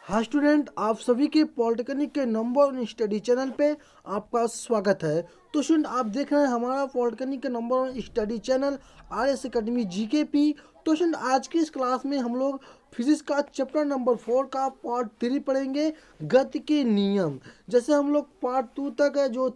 हाँ स्टूडेंट, आप सभी के पॉलिटेक्निक के नंबर वन स्टडी चैनल पे आपका स्वागत है। तो स्टूडेंट, आप देख रहे हैं हमारा पॉलिटेक्निक के number one study channel RS academy GKP। तो स्टूडेंट, आज की इस क्लास में हम लोग फिजिक्स का चैप्टर नंबर 4 का पार्ट 3 पढ़ेंगे, गति के नियम। जैसे हम लोग पार्ट 2 तक है जो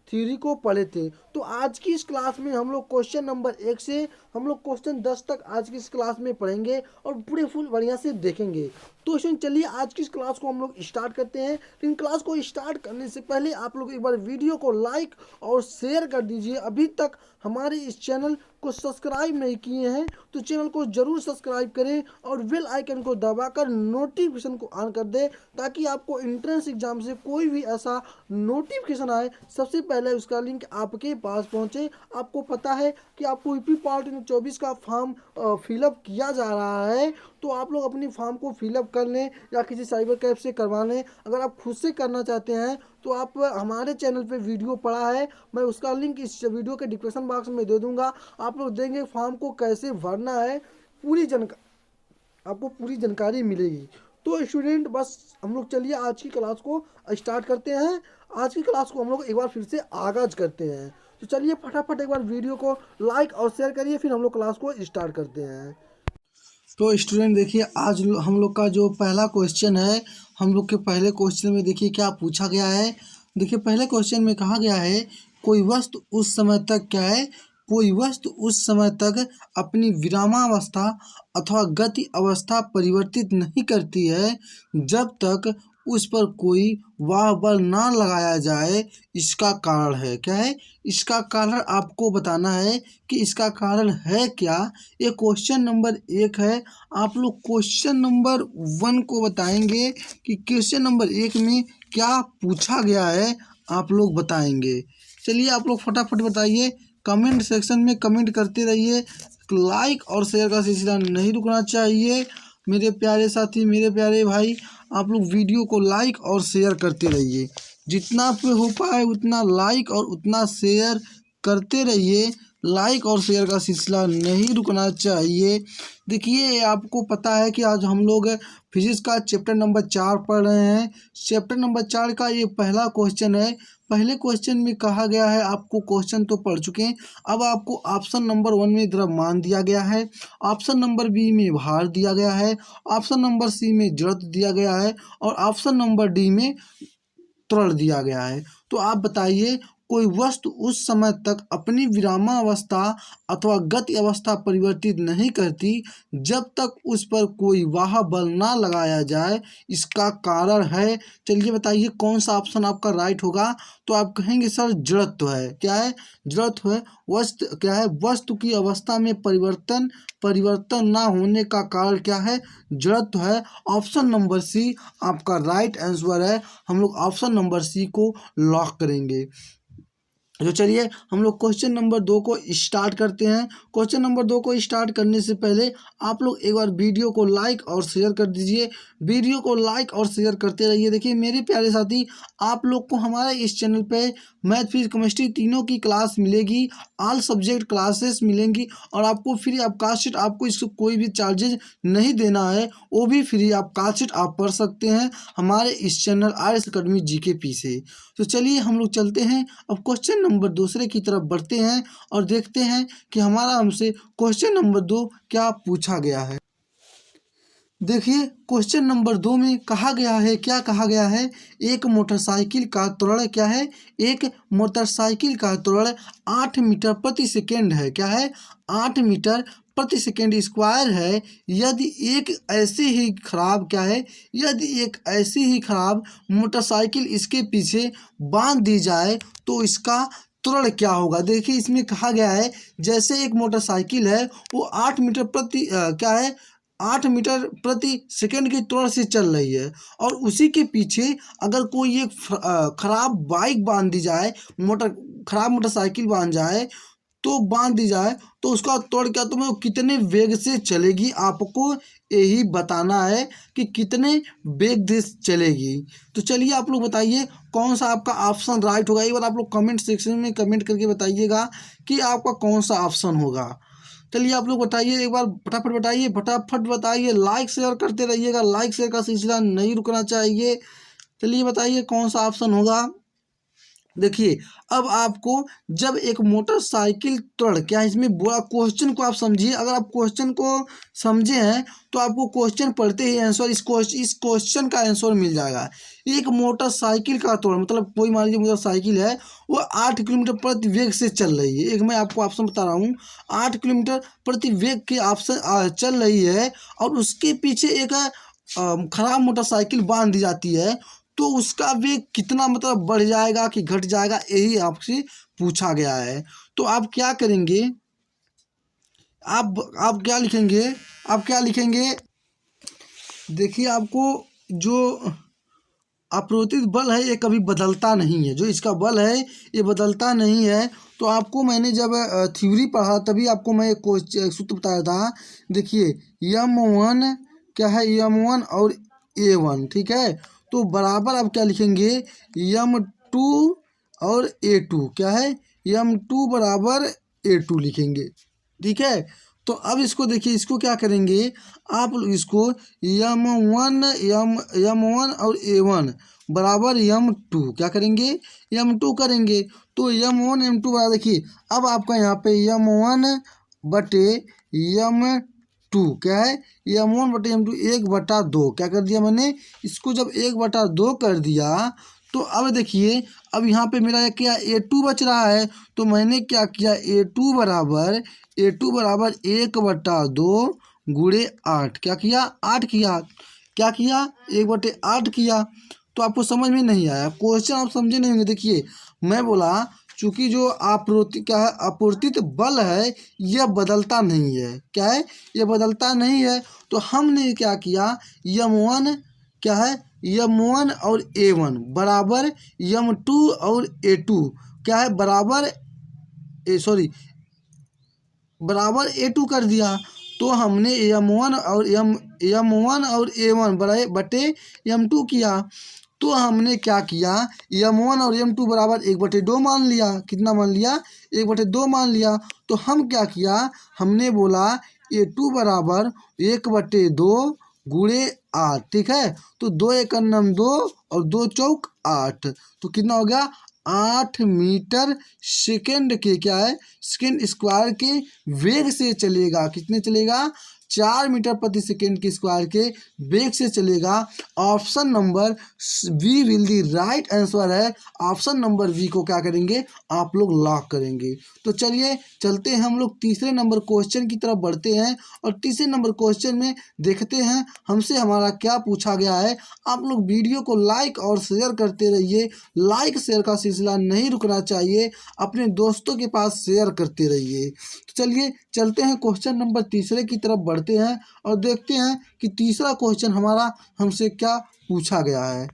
थ्योरी को पढ़े थे, तो आज की इस क्लास में हम लोग क्वेश्चन नंबर 1 से हम लोग क्वेश्चन 10 तक आज की इस क्लास में पढ़ेंगे और पूरे फुल बढ़िया से देखेंगे। तो स्टूडेंट, चलिए आज की इस क्लास को हम लोग स्टार्ट करते हैं। लेकिन क्लास को स्टार्ट करने से पहले आप लोग एक बार वीडियो को लाइक और शेयर कर दीजिए। अभी तक हमारे इस चैनल को सब्सक्राइब नहीं किए हैं तो चैनल को जरूर सब्सक्राइब करें और बेल आइकन को दबाकर नोटिफिकेशन को ऑन कर दें, ताकि आपको एंट्रेंस एग्जाम से कोई भी ऐसा नोटिफिकेशन आए सबसे पहले उसका लिंक आपके पास पहुंचे। आपको पता है कि आपको यूपी पार्ट 24 का फॉर्म फिलअप किया जा रहा है, तो आप लोग अपनी फॉर्म को फिलअप कर लें या किसी साइबर कैफ से करवा लें। अगर आप खुद से करना चाहते हैं तो आप हमारे चैनल पे वीडियो पड़ा है, मैं उसका लिंक इस वीडियो के डिस्क्रिप्शन बॉक्स में दे दूंगा। आप लोग देंगे फॉर्म को कैसे भरना है, आपको पूरी जानकारी मिलेगी। तो स्टूडेंट, बस हम लोग चलिए आज की क्लास को स्टार्ट करते हैं। आज की क्लास को हम लोग एक बार फिर से आगाज करते हैं। तो चलिए फटाफट एक बार वीडियो को लाइक और शेयर करिए, फिर हम लोग क्लास को स्टार्ट करते हैं। तो स्टूडेंट देखिए, आज हम लोग का जो पहला क्वेश्चन है, हम लोग के पहले क्वेश्चन में देखिए क्या पूछा गया है। देखिए पहले क्वेश्चन में कहा गया है, कोई वस्तु उस समय तक क्या है, कोई वस्तु उस समय तक अपनी विरामावस्था अथवा गति अवस्था परिवर्तित नहीं करती है जब तक उस पर कोई वाह बल ना लगाया जाए। इसका कारण है क्या है, इसका कारण आपको बताना है कि इसका कारण है क्या। ये क्वेश्चन नंबर 1 है। आप लोग क्वेश्चन नंबर 1 को बताएंगे कि क्वेश्चन नंबर 1 में क्या पूछा गया है, आप लोग बताएंगे। चलिए आप लोग फटाफट बताइए, कमेंट सेक्शन में कमेंट करते रहिए। लाइक और शेयर का सिलसिला नहीं रुकना चाहिए मेरे प्यारे साथी, मेरे प्यारे भाई। आप लोग वीडियो को लाइक और शेयर करते रहिए, जितना आप हो पाए उतना लाइक और उतना शेयर करते रहिए। लाइक और शेयर का सिलसिला नहीं रुकना चाहिए। देखिए, आपको पता है कि आज हम लोग फिजिक्स का चैप्टर नंबर 4 पढ़ रहे हैं। चैप्टर नंबर 4 का ये पहला क्वेश्चन है। पहले क्वेश्चन में कहा गया है, आपको क्वेश्चन तो पढ़ चुके हैं, अब आपको ऑप्शन नंबर 1 में द्रव्यमान दिया गया है, ऑप्शन नंबर बी में भार दिया गया है, ऑप्शन नंबर सी में जड़त्व दिया गया है और ऑप्शन नंबर डी में त्वरण दिया गया है। तो आप बताइए, कोई वस्तु उस समय तक अपनी विरामावस्था अथवा गति अवस्था परिवर्तित नहीं करती जब तक उस पर कोई वाह बल ना लगाया जाए। इसका कारण है, चलिए बताइए कौन सा ऑप्शन आपका राइट होगा। तो आप कहेंगे सर जड़त्व है। क्या है, जड़त्व है। वस्तु क्या है, वस्तु की अवस्था में परिवर्तन ना होने का कारण क्या है, जड़त्व है। ऑप्शन नंबर सी आपका राइट आंसर है। हम लोग ऑप्शन नंबर सी को लॉक करेंगे। तो चलिए हम लोग क्वेश्चन नंबर 2 को स्टार्ट करते हैं। क्वेश्चन नंबर 2 को स्टार्ट करने से पहले आप लोग एक बार वीडियो को लाइक और शेयर कर दीजिए। वीडियो को लाइक और शेयर करते रहिए। देखिए मेरे प्यारे साथी, आप लोग को हमारे इस चैनल पे मैथ फिजिक्स केमिस्ट्री तीनों की क्लास मिलेगी, ऑल सब्जेक्ट क्लासेस मिलेंगी और आपको फ्री ऑफ कास्ट, आपको इसको कोई भी चार्जेज नहीं देना है, वो भी फ्री ऑफ कास्ट आप पढ़ सकते हैं हमारे इस चैनल RS अकेडमी GKP से। तो चलिए हम लोग चलते हैं, अब क्वेश्चन नंबर दूसरे की तरफ बढ़ते हैं और देखते हैं कि हमारा हमसे क्वेश्चन नंबर 2 क्या पूछा गया है। देखिए क्वेश्चन नंबर 2 में कहा गया है, क्या कहा गया है, एक मोटरसाइकिल का त्वरण क्या है, एक मोटरसाइकिल का त्वरण 8 मीटर प्रति सेकेंड है। क्या है, 8 मीटर प्रति सेकेंड स्क्वायर है। यदि एक ऐसी ही खराब क्या है, यदि एक ऐसी ही खराब मोटरसाइकिल इसके पीछे बांध दी जाए तो इसका त्वरण क्या होगा। देखिए इसमें कहा गया है, जैसे एक मोटरसाइकिल है वो 8 मीटर प्रति क्या है, 8 मीटर प्रति सेकेंड की त्वरण से चल रही है और उसी के पीछे अगर कोई एक खराब बाइक बांध दी जाए, खराब मोटरसाइकिल बांध दी जाए तो उसका त्वरण क्या, तो वो कितने वेग से चलेगी, आपको यही बताना है कि कितने वेग से चलेगी। तो चलिए आप लोग बताइए कौन सा आपका ऑप्शन राइट होगा। एक बार आप लोग कमेंट सेक्शन में कमेंट करके बताइएगा कि आपका कौन सा ऑप्शन होगा। चलिए आप लोग बताइए, एक बार फटाफट बताइए, फटाफट बताइए, लाइक शेयर करते रहिएगा, लाइक शेयर का सिलसिला नहीं रुकना चाहिए। चलिए बताइए कौन सा ऑप्शन होगा। देखिए, अब आपको जब एक मोटरसाइकिल त्वरण, क्या इसमें बोला, क्वेश्चन को आप समझिए। अगर आप क्वेश्चन को समझे हैं तो आपको क्वेश्चन पढ़ते ही आंसर, इस क्वेश्चन का आंसर मिल जाएगा। एक मोटरसाइकिल का त्वरण मतलब कोई मान लीजिए मोटरसाइकिल है, वो 8 किलोमीटर प्रति वेग से चल रही है। एक मैं आपको ऑप्शन बता रहा हूँ, 8 किलोमीटर प्रति वेग के ऑप्शन चल रही है, और उसके पीछे एक खराब मोटरसाइकिल बांध दी जाती है, तो उसका वेग कितना मतलब बढ़ जाएगा कि घट जाएगा, यही आपसे पूछा गया है। तो आप क्या करेंगे, आप क्या लिखेंगे, आप क्या लिखेंगे। देखिए, आपको जो अपरोतित बल है ये कभी बदलता नहीं है, जो इसका बल है ये बदलता नहीं है। तो आपको मैंने जब थ्योरी पढ़ा तभी आपको मैं एक सूत्र बताया था। देखिए, M1 क्या है, M1 और A1, ठीक है। तो बराबर आप क्या लिखेंगे, M2 और A2, क्या है, M2 बराबर A2 लिखेंगे, ठीक है। तो अब इसको देखिए, इसको क्या करेंगे आप लोग, इसको M1 और A1 बराबर M2 क्या करेंगे, M2 करेंगे। तो M1 M2 बराबर, देखिए अब आपका यहाँ पे M1 बटे M2 क्या है, M1 बटे M2 1/2 क्या कर दिया मैंने, इसको जब 1/2 कर दिया, तो अब देखिए, अब यहाँ पे मेरा क्या A2 बच रहा है। तो मैंने क्या किया, A2 बराबर 1/2 गुणे 8, क्या किया, 8 किया, क्या किया, 1/8 किया। तो आपको समझ में नहीं आया, क्वेश्चन आप समझे नहीं होंगे। देखिए, मैं बोला चूंकि जो क्या है, आपूर्तित बल है यह बदलता नहीं है, क्या है, यह बदलता नहीं है। तो हमने क्या किया, M1 क्या है, M1 और A1 बराबर M2 और A2 क्या है, बराबर बराबर A2 कर दिया। तो हमने M1 और A1 बटे M2 किया। तो हमने क्या किया, M1 और M2 बराबर 1/2 मान लिया, कितना मान लिया, 1/2 मान लिया। तो हम क्या किया, हमने बोला A2 बराबर 1/2 गुणे 8, ठीक है। तो 2 एकम 2 और 2 चौक 8, तो कितना हो गया, 8 मीटर सेकेंड के, क्या है, सेकेंड स्क्वायर के वेग से चलेगा, कितने चलेगा, 4 मीटर प्रति सेकेंड के स्क्वायर के वेग से चलेगा। Option number B will the right answer है। ऑप्शन नंबर बी को क्या करेंगे, आप लोग लॉक करेंगे। तो चलिए चलते हैं हम लोग तीसरे नंबर क्वेश्चन की तरफ बढ़ते हैं, और तीसरे नंबर क्वेश्चन में देखते हैं हमसे हमारा क्या पूछा गया है। आप लोग वीडियो को लाइक और शेयर करते रहिए, लाइक शेयर का सिलसिला नहीं रुकना चाहिए, अपने दोस्तों के पास शेयर करते रहिए। तो चलिए चलते हैं क्वेश्चन नंबर तीसरे की तरफ बढ़ते हैं, और देखते हैं कि तीसरा क्वेश्चन हमारा हमसे क्या पूछा गया है।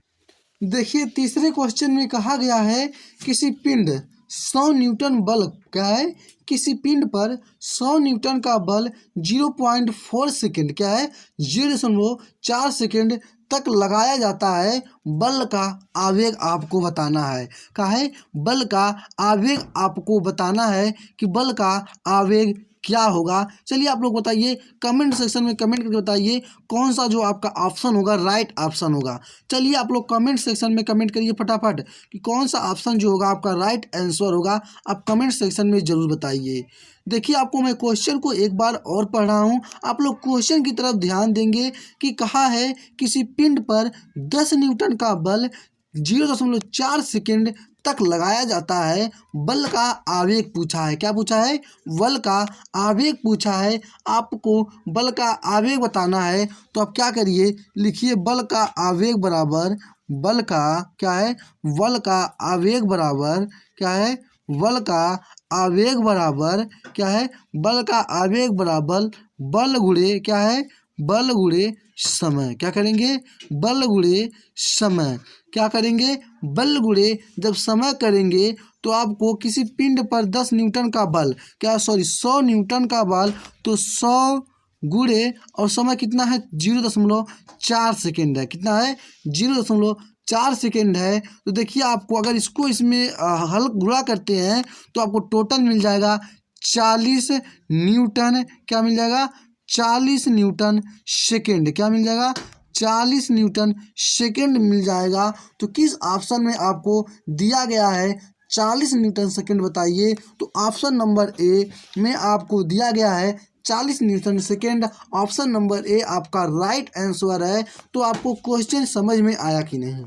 देखिए, तीसरे क्वेश्चन में कहा गया है, किसी पिंड 100 न्यूटन बल, क्या है, किसी पिंड पर 100 न्यूटन का बल 0.4 सेकेंड, क्या है, 0.4 सेकेंड तक लगाया जाता है। बल का आवेग आपको बताना है, क्या है, बल का आवेग आपको बताना है कि बल का आवेग क्या होगा। चलिए आप लोग बताइए, कमेंट सेक्शन में कमेंट करके बताइए कौन सा जो आपका ऑप्शन होगा राइट ऑप्शन होगा। चलिए आप लोग कमेंट सेक्शन में कमेंट करिए फटाफट कि कौन सा ऑप्शन जो होगा आपका राइट आंसर होगा, आप कमेंट सेक्शन में ज़रूर बताइए। देखिए, आपको मैं क्वेश्चन को एक बार और पढ़ रहा हूँ, आप लोग क्वेश्चन की तरफ ध्यान देंगे कि कहा है, किसी पिंड पर 10 न्यूटन का बल 0.4 सेकेंड तक लगाया जाता है। बल का आवेग पूछा है, क्या पूछा है, बल का आवेग पूछा है। आपको बल का आवेग बताना है। तो आप क्या करिए, लिखिए बल का आवेग बराबर, बल का क्या है, बल का आवेग बराबर, क्या है, बल का आवेग बराबर, क्या है, बल का आवेग बराबर बल गुणे, क्या है, बल गुणे समय। क्या करेंगे, बल गुणे समय, क्या करेंगे, बल गुणे जब समय करेंगे तो आपको किसी पिंड पर 10 न्यूटन का बल, क्या 100 न्यूटन का बल, तो 100 गुणे और समय कितना है, 0.4 सेकेंड है, कितना है, 0.4 सेकेंड है। तो देखिए, आपको अगर इसको इसमें हल गुणा करते हैं तो आपको टोटल मिल जाएगा 40 न्यूटन क्या मिल जाएगा, 40 न्यूटन सेकेंड क्या मिल जाएगा, 40 न्यूटन सेकेंड मिल जाएगा। तो किस ऑप्शन में आपको दिया गया है 40 न्यूटन सेकेंड बताइए। तो ऑप्शन नंबर ए में आपको दिया गया है 40 Newton second. Option number A आपका राइट आंसर है। तो आपको क्वेश्चन समझ में आया कि नहीं।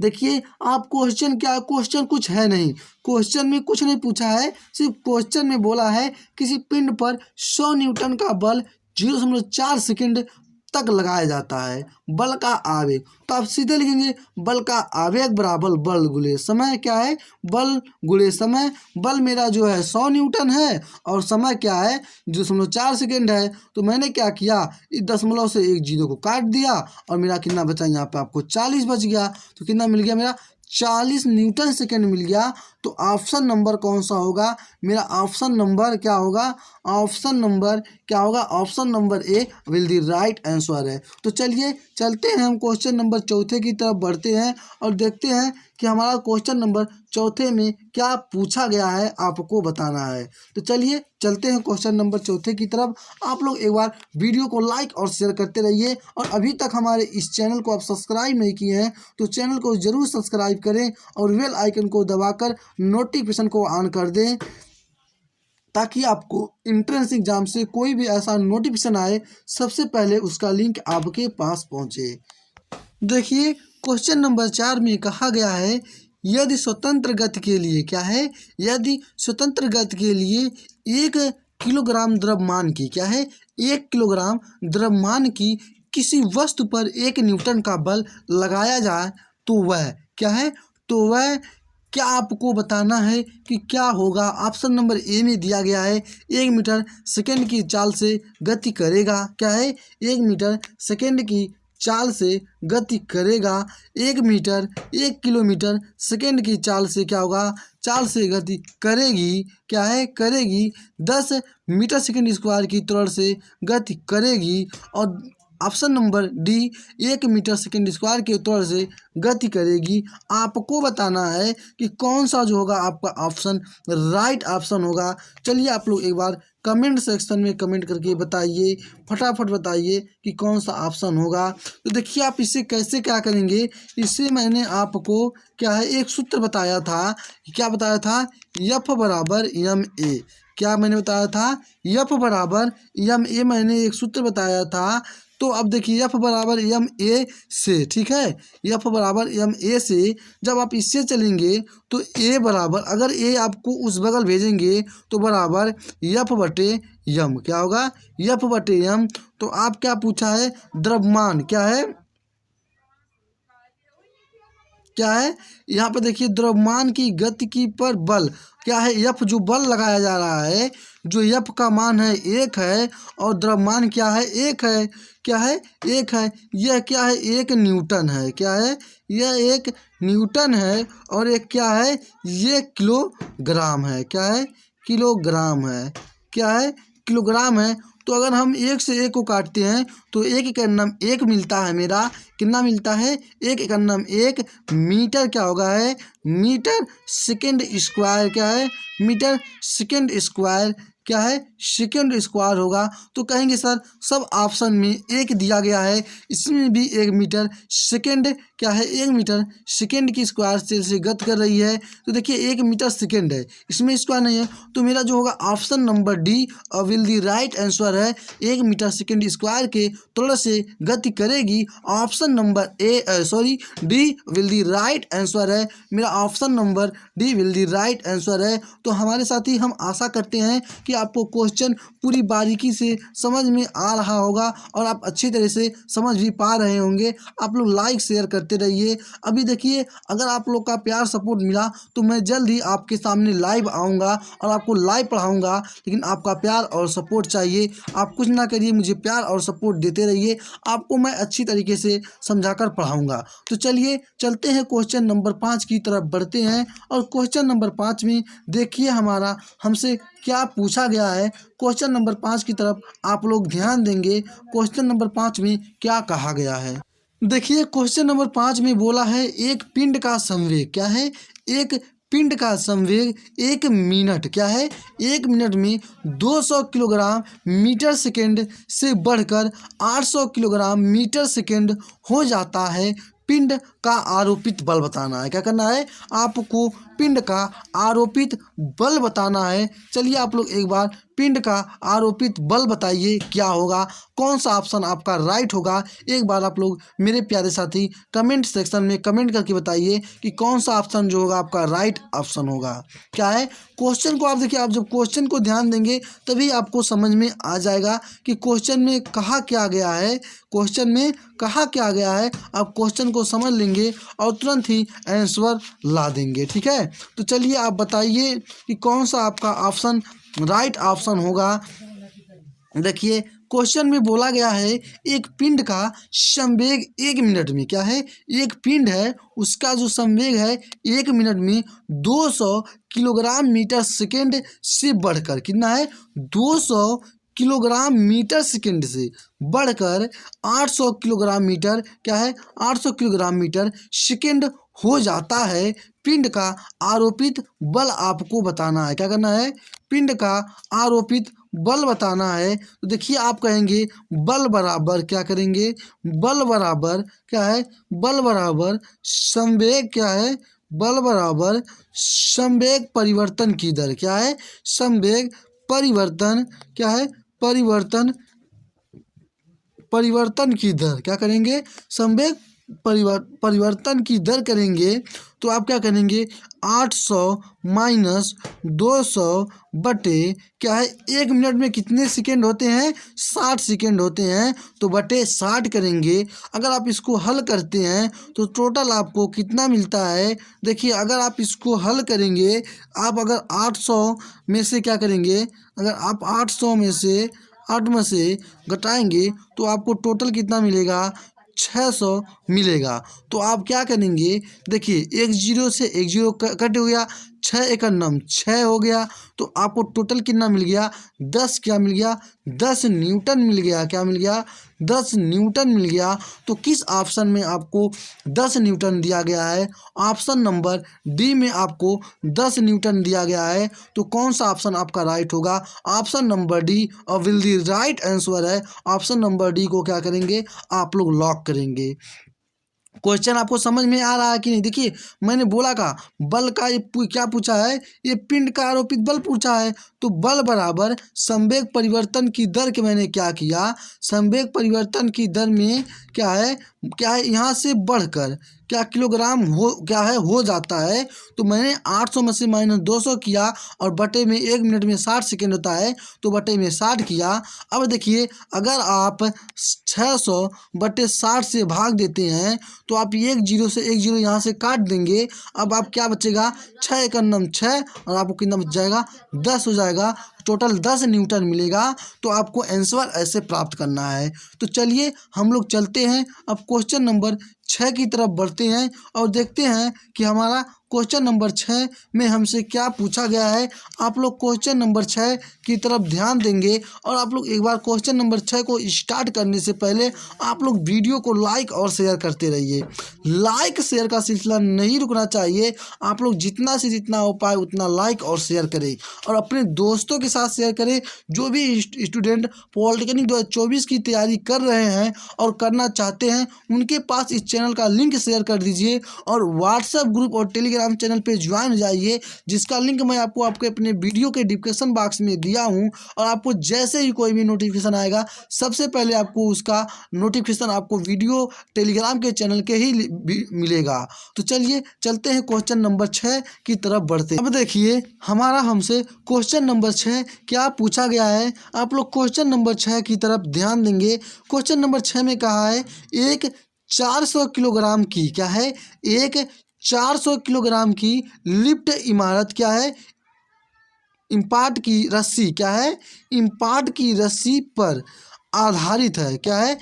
देखिए आप क्वेश्चन क्या, क्वेश्चन कुछ है नहीं, क्वेश्चन में कुछ नहीं पूछा है, सिर्फ क्वेश्चन में बोला है किसी पिंड पर 100 न्यूटन का बल 0.4 सेकेंड तक लगाया जाता है, बल का आवेग। तो आप सीधे लिखेंगे बल का आवेग बराबर बल गुणे समय क्या है, बल गुणे समय। बल मेरा जो है 100 न्यूटन है और समय क्या है 0.4 सेकेंड है। तो मैंने क्या किया, इस दशमलव से एक जीरो को काट दिया और मेरा कितना बचा, यहाँ पे आपको 40 बच गया। तो कितना मिल गया मेरा, 40 न्यूटन सेकेंड मिल गया। तो ऑप्शन नंबर कौन सा होगा मेरा, ऑप्शन नंबर क्या होगा, ऑप्शन नंबर क्या होगा, option number A will the right answer है। तो चलिए चलते हैं हम क्वेश्चन नंबर चौथे की तरफ बढ़ते हैं और देखते हैं कि हमारा क्वेश्चन नंबर चौथे में क्या पूछा गया है, आपको बताना है। तो चलिए चलते हैं क्वेश्चन नंबर चौथे की तरफ। आप लोग एक बार वीडियो को लाइक और शेयर करते रहिए और अभी तक हमारे इस चैनल को आप सब्सक्राइब नहीं किए हैं तो चैनल को ज़रूर सब्सक्राइब करें और बेल आइकन को दबाकर नोटिफिकेशन को ऑन कर दें, ताकि आपको एंट्रेंस एग्जाम से कोई भी ऐसा नोटिफिकेशन आए सबसे पहले उसका लिंक आपके पास पहुंचे। देखिए क्वेश्चन नंबर 4 में कहा गया है यदि स्वतंत्र गति के लिए क्या है, यदि स्वतंत्र गति के लिए 1 किलोग्राम द्रव्यमान की क्या है, 1 किलोग्राम द्रव्यमान की किसी वस्तु पर 1 न्यूटन का बल लगाया जाए तो वह क्या है, तो वह क्या आपको बताना है कि क्या होगा। ऑप्शन नंबर ए में दिया गया है 1 मीटर सेकेंड की चाल से गति करेगा, क्या है 1 मीटर सेकेंड की चाल से गति करेगा। 1 मीटर 1 किलोमीटर सेकेंड की चाल से क्या होगा, चाल से गति करेगी, क्या है करेगी। 10 मीटर सेकेंड स्क्वायर की त्वरण से गति करेगी। और option number D 1 metre second square के त्वरण से गति करेगी। आपको बताना है कि कौन सा जो होगा आपका ऑप्शन राइट ऑप्शन होगा। चलिए आप लोग एक बार कमेंट सेक्शन में कमेंट करके बताइए, फटाफट बताइए कि कौन सा ऑप्शन होगा। तो देखिए आप इसे कैसे क्या करेंगे, इससे मैंने आपको क्या है एक सूत्र बताया था, क्या बताया था, एफ बराबर एम ए। क्या मैंने बताया था, एफ बराबर एम ए, मैंने एक सूत्र बताया था। तो अब देखिए एफ बराबर एम ए से, ठीक है, एफ बराबर एम ए से जब आप इससे चलेंगे तो ए बराबर, अगर ए आपको उस बगल भेजेंगे तो बराबर एफ बटे एम क्या होगा, एफ बटे एम। तो आप क्या पूछा है, द्रव्यमान क्या है, क्या है यहाँ पे देखिए द्रव्यमान की गति की पर बल क्या है, एफ जो बल लगाया जा रहा है, जो एफ का मान है 1 है और द्रव्यमान क्या है 1 है, क्या है 1 है। यह क्या है 1 न्यूटन है, क्या है यह 1 न्यूटन है और एक क्या है ये किलोग्राम है, क्या है किलोग्राम है, क्या है किलोग्राम है। तो अगर हम 1 से 1 को काटते हैं तो 1 एकन्नम 1 मिलता है, मेरा कितना मिलता है 1 एकन्नम 1 मीटर क्या होगा है, मीटर सेकेंड स्क्वायर क्या है, मीटर सेकेंड स्क्वायर क्या है सेकेंड स्क्वायर होगा। तो कहेंगे सर सब ऑप्शन में 1 दिया गया है, इसमें भी 1 मीटर सेकेंड क्या है 1 मीटर सेकेंड की स्क्वायर से गति कर रही है। तो देखिए 1 मीटर सेकेंड है, इसमें स्क्वायर नहीं है। तो मेरा जो होगा option number D will the right answer है, 1 मीटर सेकेंड स्क्वायर के त्वरण से गति करेगी। Option number A sorry D will the right answer है, मेरा option number D will the right answer है। तो हमारे साथी हम आशा करते हैं कि आपको क्वेश्चन पूरी बारीकी से समझ में आ रहा होगा और आप अच्छी तरह से समझ भी पा रहे होंगे। आप लोग लाइक शेयर करते रहिए। अभी देखिए अगर आप लोग का प्यार सपोर्ट मिला तो मैं जल्द ही आपके सामने लाइव आऊँगा और आपको लाइव पढ़ाऊँगा, लेकिन आपका प्यार और सपोर्ट चाहिए। आप कुछ ना करिए, मुझे प्यार और सपोर्ट देते रहिए, आपको मैं अच्छी तरीके से समझाकर पढ़ाऊँगा। तो चलिए चलते हैं क्वेश्चन नंबर 5 की तरफ बढ़ते हैं और क्वेश्चन नंबर 5 में देखिए हमारा हमसे क्या पूछा गया है। क्वेश्चन नंबर 5 की तरफ आप लोग ध्यान देंगे, क्वेश्चन नंबर 5 में क्या कहा गया है। देखिए क्वेश्चन नंबर 5 में बोला है एक पिंड का संवेग क्या है, एक पिंड का संवेग 1 मिनट क्या है, 1 मिनट में 200 किलोग्राम मीटर सेकेंड से बढ़कर 800 किलोग्राम मीटर सेकेंड हो जाता है। पिंड का आरोपित बल बताना है। क्या करना है आपको, पिंड का आरोपित बल बताना है। चलिए आप लोग एक बार पिंड का आरोपित बल बताइए क्या होगा, कौन सा ऑप्शन आपका राइट होगा। एक बार आप लोग मेरे प्यारे साथी कमेंट सेक्शन में कमेंट करके बताइए कि कौन सा ऑप्शन जो होगा आपका राइट ऑप्शन होगा। क्या है क्वेश्चन को आप देखिए, आप जब क्वेश्चन को ध्यान देंगे तभी आपको समझ में आ जाएगा कि क्वेश्चन में कहा क्या गया है, क्वेश्चन में कहा क्या गया है। आप क्वेश्चन को समझ लेंगे और तुरंत ही आंसर ला देंगे। ठीक है, तो चलिए आप बताइए कि कौन सा आपका ऑप्शन राइट ऑप्शन होगा। देखिए क्वेश्चन में बोला गया है एक पिंड का संवेग 1 मिनट में, क्या है, एक पिंड है उसका जो संवेग है 1 मिनट में 200 किलोग्राम मीटर सेकेंड से बढ़कर कितना है, 200 किलोग्राम मीटर सेकेंड से बढ़कर 800 किलोग्राम मीटर क्या है, 800 किलोग्राम मीटर सेकेंड हो जाता है। पिंड का आरोपित बल आपको बताना है। क्या करना है, पिंड का आरोपित बल बताना है। तो देखिए आप कहेंगे बल बराबर क्या करेंगे, बल बराबर क्या है, बल बराबर संवेग क्या है, बल बराबर संवेग परिवर्तन की दर क्या है, संवेग परिवर्तन क्या है, परिवर्तन की दर क्या करेंगे, संवेग परिवर्तन की दर करेंगे। तो आप क्या करेंगे 800 माइनस 200 बटे क्या है, 1 मिनट में कितने सेकेंड होते हैं, 60 सेकेंड होते हैं, तो बटे 60 करेंगे। अगर आप इसको हल करते हैं तो टोटल आपको कितना मिलता है। देखिए अगर आप इसको हल करेंगे, आप अगर 800 में से क्या करेंगे, अगर आप 800 में से 8 में से घटाएंगे तो आपको टोटल कितना मिलेगा, 600 मिलेगा। तो आप क्या करेंगे, देखिए एक जीरो से एक जीरो कट हो गया, 6 एकड़ नम 6 हो गया, तो आपको टोटल कितना मिल गया, 10 क्या मिल गया, 10 न्यूटन मिल गया। क्या मिल गया, 10 न्यूटन मिल गया। तो किस ऑप्शन में आपको 10 न्यूटन दिया गया है, ऑप्शन नंबर डी में आपको 10 न्यूटन दिया गया है। तो कौन सा ऑप्शन आपका राइट होगा, ऑप्शन नंबर डी और विल दी राइट आंसर है। ऑप्शन नंबर डी को क्या करेंगे आप लोग लॉक करेंगे। क्वेश्चन आपको समझ में आ रहा है कि नहीं। देखिए मैंने बोला का बल का ये क्या पूछा है, ये पिंड का आरोपित बल पूछा है। तो बल बराबर संवेग परिवर्तन की दर के मैंने क्या किया, संवेग परिवर्तन की दर में क्या है यहाँ से बढ़कर क्या किलोग्राम हो जाता है। तो मैंने 800 में से माइनस 200 किया और बटे में 1 मिनट में 60 सेकेंड होता है, तो बटे में 60 किया। अब देखिए अगर आप 600 बटे 60 से भाग देते हैं तो आप एक जीरो से एक जीरो यहाँ से काट देंगे। अब आप क्या बचेगा, 6 एकड़ नम 6 और आपको कितना बच जाएगा, 10 हो जाएगा। टोटल 10 न्यूटन मिलेगा। तो आपको आंसर ऐसे प्राप्त करना है। तो चलिए हम लोग चलते हैं अब क्वेश्चन नंबर 6 की तरफ बढ़ते हैं और देखते हैं कि हमारा क्वेश्चन नंबर 6 में हमसे क्या पूछा गया है। आप लोग क्वेश्चन नंबर 6 की तरफ ध्यान देंगे और आप लोग एक बार क्वेश्चन नंबर 6 को स्टार्ट करने से पहले आप लोग वीडियो को लाइक और शेयर करते रहिए। लाइक शेयर का सिलसिला नहीं रुकना चाहिए। आप लोग जितना से जितना हो पाए उतना लाइक और शेयर करें और अपने दोस्तों के साथ शेयर करें। जो भी स्टूडेंट पॉलिटेक्निक 2024 की तैयारी कर रहे हैं और करना चाहते हैं उनके पास इस चैनल का लिंक शेयर कर दीजिए और व्हाट्सएप ग्रुप और टेलीग्राम चैनल पे ज्वाइन हो जाइए, जिसका लिंक मैं आपको आपके अपने वीडियो के डिस्क्रिप्शन बॉक्स में दिया हूं। और आपको जैसे ही कोई भी नोटिफिकेशन आएगा सबसे पहले आपको उसका नोटिफिकेशन आपको वीडियो टेलीग्राम के चैनल के ही मिलेगा। तो चलिए चलते हैं क्वेश्चन नंबर 6 की तरफ बढ़ते हैं। अब देखिए हमारा हमसे क्वेश्चन नंबर 6 क्या पूछा गया है। आप लोग क्वेश्चन नंबर 6 की तरफ ध्यान देंगे। क्वेश्चन नंबर 6 में कहा है एक 400 किलोग्राम की क्या है, एक 400 किलोग्राम की लिफ्ट इमारत क्या है, इम्पार्ट की रस्सी क्या है, इम्पार्ट की रस्सी पर आधारित है। क्या है,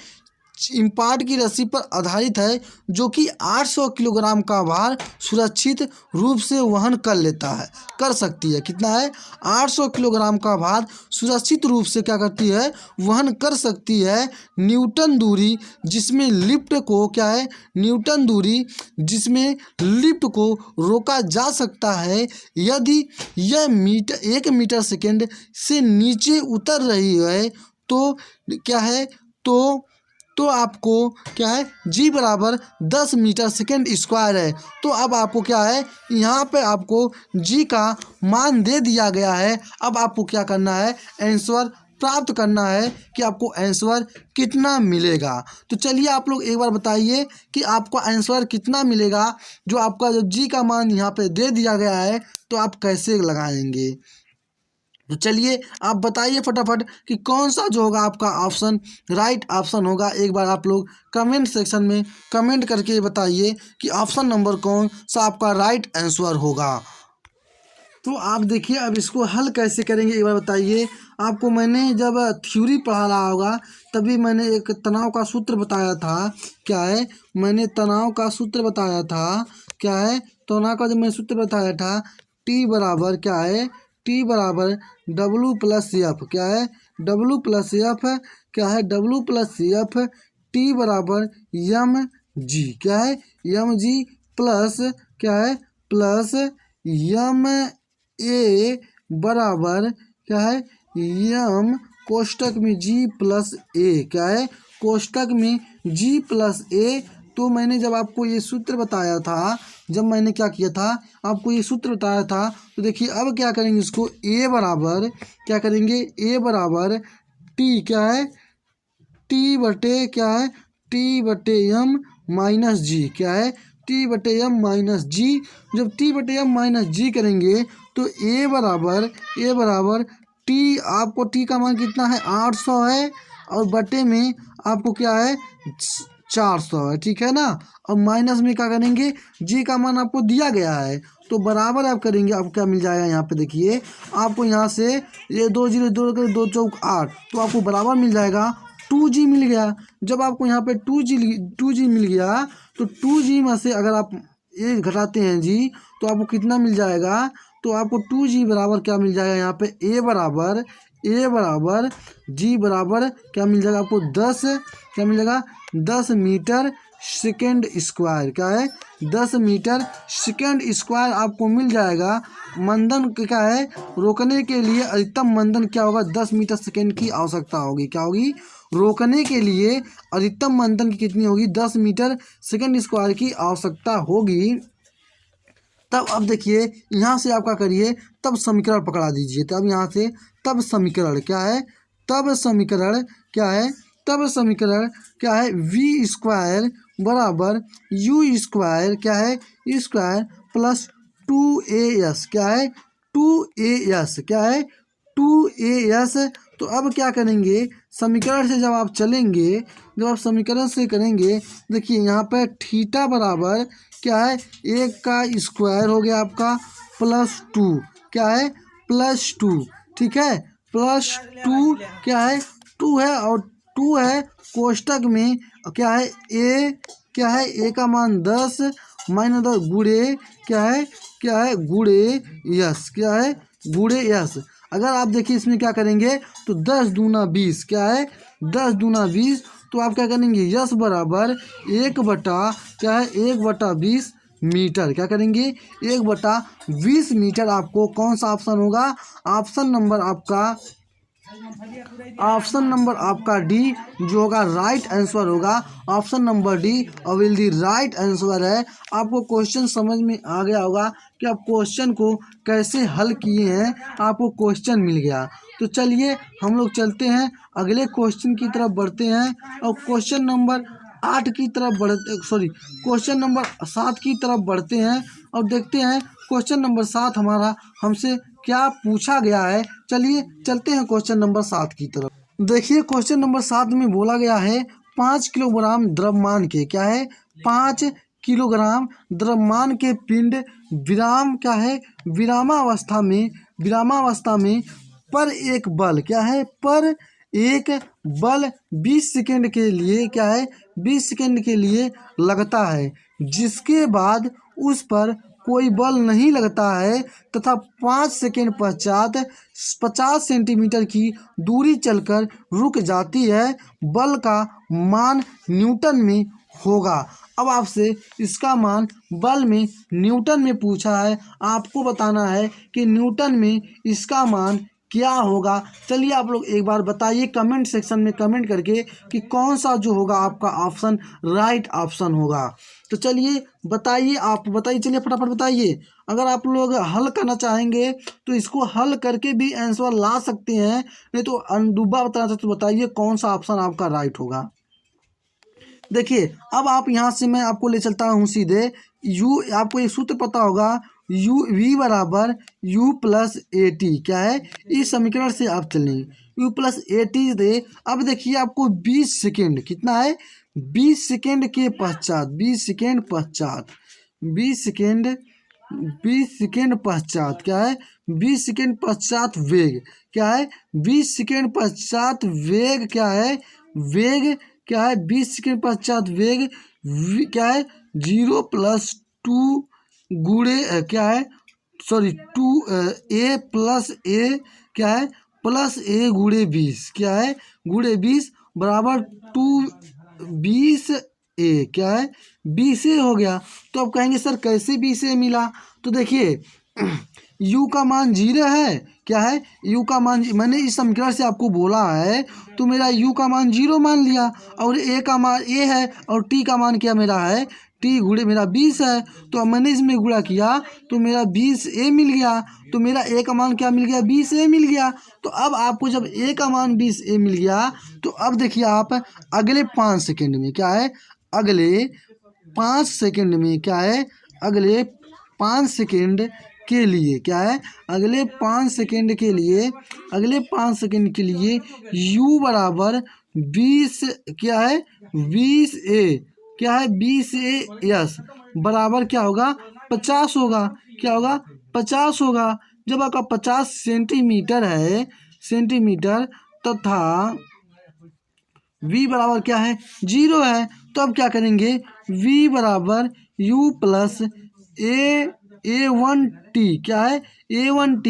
इम्पार्ट की रस्सी पर आधारित है जो कि 800 किलोग्राम का भार सुरक्षित रूप से वहन कर लेता है, कर सकती है। कितना है? 800 किलोग्राम का भार सुरक्षित रूप से क्या करती है? वहन कर सकती है। न्यूटन दूरी जिसमें लिफ्ट को क्या है? न्यूटन दूरी जिसमें लिफ्ट को रोका जा सकता है यदि यह 1 मीटर सेकेंड से नीचे उतर रही है तो क्या है? तो आपको क्या है? जी बराबर 10 मीटर सेकेंड स्क्वायर है। तो अब आपको क्या है? यहाँ पे आपको जी का मान दे दिया गया है। अब आपको क्या करना है? आंसर प्राप्त करना है कि आपको आंसर कितना मिलेगा। तो चलिए आप लोग एक बार बताइए कि आपको आंसर कितना मिलेगा। जो आपका जो जी का मान यहाँ पे दे दिया गया है तो आप कैसे लगाएंगे। तो चलिए आप बताइए फटाफट कि कौन सा जो होगा आपका ऑप्शन राइट ऑप्शन होगा। एक बार आप लोग कमेंट सेक्शन में कमेंट करके बताइए कि ऑप्शन नंबर कौन सा आपका राइट आंसर होगा। तो आप देखिए अब इसको हल कैसे करेंगे एक बार बताइए। आपको मैंने जब थ्योरी पढ़ा रहा होगा तभी मैंने एक तनाव का सूत्र बताया था। क्या है? मैंने तनाव का सूत्र बताया था। क्या है? तनाव का जब मैंने सूत्र बताया था टी बराबर क्या है? टी बराबर डब्लू प्लस एफ। क्या है? W plus F. क्या है? डब्लू प्लस एफ टी बराबर यम जी। क्या है? यम जी प्लस क्या है? प्लस यम ए बराबर क्या है? यम कोष्टक में जी प्लस ए। क्या है? कोष्टक में जी प्लस ए। तो मैंने जब आपको ये सूत्र बताया था, जब मैंने क्या किया था आपको ये सूत्र बताया था, तो देखिए अब क्या करेंगे इसको ए बराबर क्या करेंगे? ए बराबर टी क्या है? टी बटे क्या है? टी बटे एम माइनस जी। क्या है? टी बटे एम माइनस जी। जब टी बटे एम माइनस जी करेंगे तो ए बराबर टी, आपको टी का मान कितना है? 800 है और बटे में आपको क्या है? 400 है। ठीक है ना। और माइनस में क्या करेंगे? जी का मान आपको दिया गया है तो बराबर आप करेंगे, आपको क्या मिल जाएगा? यहाँ पे देखिए आपको यहाँ से ये 2 0 2 2 चौक 8 तो आपको बराबर मिल जाएगा 2g मिल गया। जब आपको यहाँ पे 2g मिल गया तो 2g में से अगर आप ये घटाते हैं जी तो आपको कितना मिल जाएगा? तो आपको 2g बराबर क्या मिल जाएगा? यहाँ पे ए बराबर जी बराबर क्या मिल जाएगा आपको? 10 क्या मिल जाएगा? 10 मीटर सेकेंड स्क्वायर। क्या है? 10 मीटर सेकेंड स्क्वायर आपको मिल जाएगा। मंदन क्या है? रोकने के लिए अधिकतम मंदन क्या होगा? 10 मीटर सेकेंड की आवश्यकता होगी। क्या होगी? रोकने के लिए अधिकतम मंदन की कितनी होगी? 10 मीटर सेकेंड स्क्वायर की आवश्यकता होगी। तब अब देखिए यहाँ से आप क्या करिए, तब समीकरण पकड़ा दीजिए। तब यहाँ से तब समीकरण क्या है? तब समीकरण क्या है? तब समीकरण क्या है? वी स्क्वायर बराबर यू स्क्वायर क्या है? Square plus 2as। क्या है? 2as। क्या है? 2as। तो अब क्या करेंगे? समीकरण से जब आप चलेंगे, जब आप समीकरण से करेंगे, देखिए यहाँ पर थीटा बराबर क्या है? 1 का स्क्वायर हो गया आपका प्लस 2। क्या है? प्लस 2। ठीक है, प्लस 2 क्या है? 2 है और 2 है कोष्टक में क्या है? ए क्या है? ए का मान 10 माइनस 10 गुड़े क्या है? क्या है? गुड़े यस। क्या है? गुड़े यस। अगर आप देखिए इसमें क्या करेंगे तो 10 दूना 20। क्या है? 10 दूना 20। तो आप क्या करेंगे? यस बराबर 1 बटा क्या है? 1 बटा 20 मीटर। क्या करेंगे? 1 बटा 20 मीटर। आपको कौन सा ऑप्शन होगा? ऑप्शन नंबर आपका डी जो होगा राइट आंसर होगा। Option number D will the right answer है। आपको क्वेश्चन समझ में आ गया होगा कि आप क्वेश्चन को कैसे हल किए हैं। आपको क्वेश्चन मिल गया। तो चलिए हम लोग चलते हैं अगले क्वेश्चन की तरफ बढ़ते हैं और क्वेश्चन नंबर 8 की तरफ क्वेश्चन नंबर 7 की तरफ बढ़ते हैं और देखते हैं क्वेश्चन नंबर 7 हमारा हमसे क्या पूछा गया है। चलिए चलते हैं क्वेश्चन नंबर 7 की तरफ। देखिए क्वेश्चन नंबर 7 में बोला गया है 5 किलोग्राम द्रव्यमान के क्या है? 5 किलोग्राम द्रव्यमान के पिंड विराम क्या है? विरामावस्था में पर एक बल क्या है? पर एक बल 20 सेकेंड के लिए क्या है, 20 सेकेंड के लिए लगता है, जिसके बाद उस पर कोई बल नहीं लगता है तथा 5 सेकेंड पश्चात 50 सेंटीमीटर की दूरी चलकर रुक जाती है, बल का मान न्यूटन में होगा। अब आपसे इसका मान बल में न्यूटन में पूछा है, आपको बताना है कि न्यूटन में इसका मान क्या होगा। चलिए आप लोग एक बार बताइए कमेंट सेक्शन में कमेंट करके कि कौन सा जो होगा आपका ऑप्शन राइट ऑप्शन होगा। तो चलिए बताइए, आप बताइए, चलिए फटाफट बताइए। अगर आप लोग हल करना चाहेंगे तो इसको हल करके भी आंसर ला सकते हैं, नहीं तो अनडुब्बा बताना चाहते तो बताइए कौन सा ऑप्शन आपका राइट होगा। देखिए अब आप यहाँ से मैं आपको ले चलता हूँ सीधे यू, आपको एक सूत्र पता होगा, यू वी बराबर यू प्लस ए टी। क्या है, इस समीकरण से आप चलेंगे, यू प्लस ए टी दे। अब देखिए आपको 20 सेकेंड कितना है, 20 सेकेंड के पश्चात, 20 सेकेंड पश्चात, 20 सेकेंड, 20 सेकेंड पश्चात क्या है, 20 सेकेंड पश्चात वेग क्या है, 20 सेकेंड पश्चात वेग क्या है, वेग क्या है, 20 सेकेंड पश्चात वेग क्या है, 0 + 2 गुणे क्या है, सॉरी 2 a + a क्या है, प्लस a गुणे 20 क्या है, गुणे 20 बराबर 20 a क्या है, 20 a हो गया। तो अब कहेंगे सर कैसे 20 a मिला, तो देखिए u का मान 0 है, क्या है, u का मान, मैंने इस समीकरण से आपको बोला है तो मेरा u का मान 0 मान लिया, और a का मान a है, और t का मान क्या मेरा है, t गुणे मेरा 20 है, तो अब मैंने इसमें गुणा किया तो मेरा 20 a मिल गया, तो मेरा a का मान क्या मिल गया, 20 a मिल गया। तो अब आपको जब a का मान 20 a मिल गया तो अब देखिए आप अगले 5 सेकेंड में क्या है, अगले 5 सेकेंड में क्या है, अगले 5 सेकेंड के लिए क्या है, अगले 5 सेकेंड के लिए, अगले 5 सेकेंड के लिए u बराबर 20 क्या है, 20 a क्या है, 20 a यस बराबर क्या होगा, 50 होगा, क्या होगा, 50 होगा। जब आपका 50 सेंटीमीटर है, सेंटीमीटर, तथा v बराबर क्या है, 0 है, तो अब क्या करेंगे, v बराबर u प्लस a1t क्या है, a1t,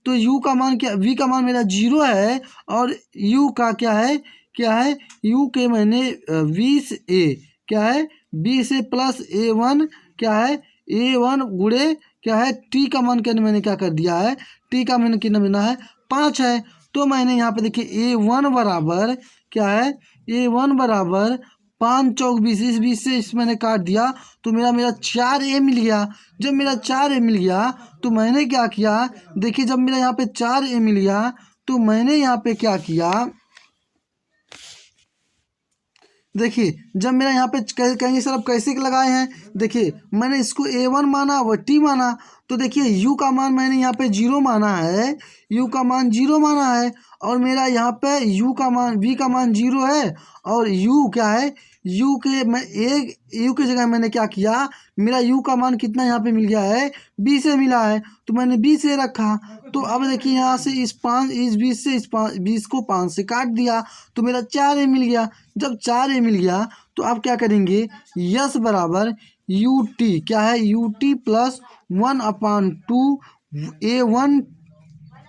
तो u का मान क्या, v का मान मेरा 0 है, और u का क्या है, क्या है, u के मैंने 20 a क्या है, 20 a प्लस a1 क्या है, a1 गुणे क्या है, t का मान क्या मैंने क्या कर दिया है, t का मैंने कितना बना है, 5 है। तो मैंने यहाँ पे देखिए a1 बराबर क्या है, a1 बराबर 5 चौक 20, इस 20 से इस मैंने काट दिया तो मेरा 4 a मिल गया। जब मेरा 4 a मिल गया तो मैंने क्या किया, देखिए जब मेरा यहाँ पे 4 a मिल गया तो मैंने यहाँ पे क्या किया, देखिए जब मेरा यहाँ पे कहेंगे सर अब कैसे लगाए हैं, देखिए मैंने इसको a1 माना व t माना, तो देखिए u का मान मैंने यहाँ पे 0 माना है, u का मान 0 माना है, और मेरा यहाँ पे u का मान, v का मान 0 है, और u क्या है, u के मैं एक u की जगह मैंने क्या किया, मेरा u का मान कितना यहाँ पे मिल गया है, 20 से मिला है, तो मैंने 20 से रखा। तो अब देखिए यहाँ से इस 20 से इस 20 को 5 से काट दिया तो मेरा 4 a मिल गया। जब 4 a मिल गया तो आप क्या करेंगे, यस बराबर यू टी क्या है, U T plus 1/2 a1